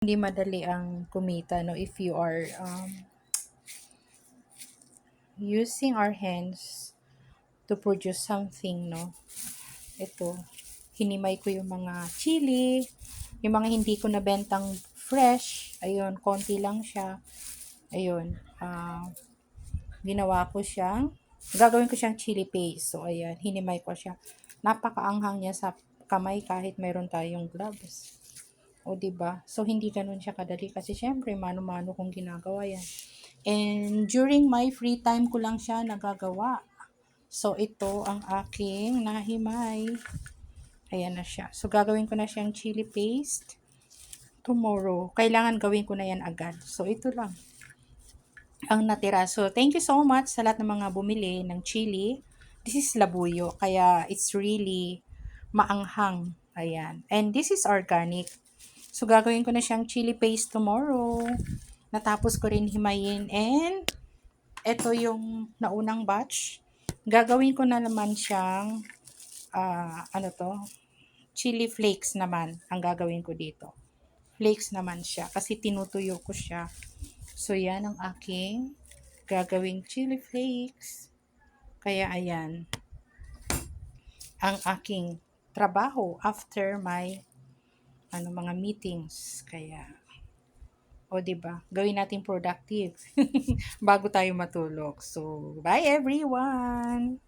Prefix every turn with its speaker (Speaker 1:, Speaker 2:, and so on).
Speaker 1: Hindi madali ang kumita, no, if you are using our hands to produce something, no. Ito, hinimay ko yung mga chili, yung mga hindi ko nabentang fresh, ayun, konti lang siya. Ayun, ginawa ko siyang, gagawin ko siyang chili paste. So, ayan, hinimay ko siya. Napakaanghang niya sa kamay kahit mayroon tayong gloves. O, diba? So, hindi ganun siya kadali kasi syempre, mano-mano kong ginagawa yan. And during my free time ko lang siya nagagawa. So, ito ang aking nahimay. Ayan na siya. So, gagawin ko na siyang chili paste tomorrow. Kailangan gawin ko na yan agad. So, ito lang ang natira. So, thank you so much sa lahat ng mga bumili ng chili. This is labuyo. Kaya, it's really maanghang. Ayan. And this is organic. So, gagawin ko na siyang chili paste tomorrow. Natapos ko rin himayin. And, ito yung naunang batch. Gagawin ko na naman siyang, ano to, chili flakes naman ang gagawin ko dito. Flakes naman siya kasi tinutuyo ko siya. So, yan ang aking gagawing chili flakes. Kaya, ayan, ang aking trabaho after my mga meetings. Kaya, o, diba? Gawin natin productive bago tayo matulog. So, bye everyone!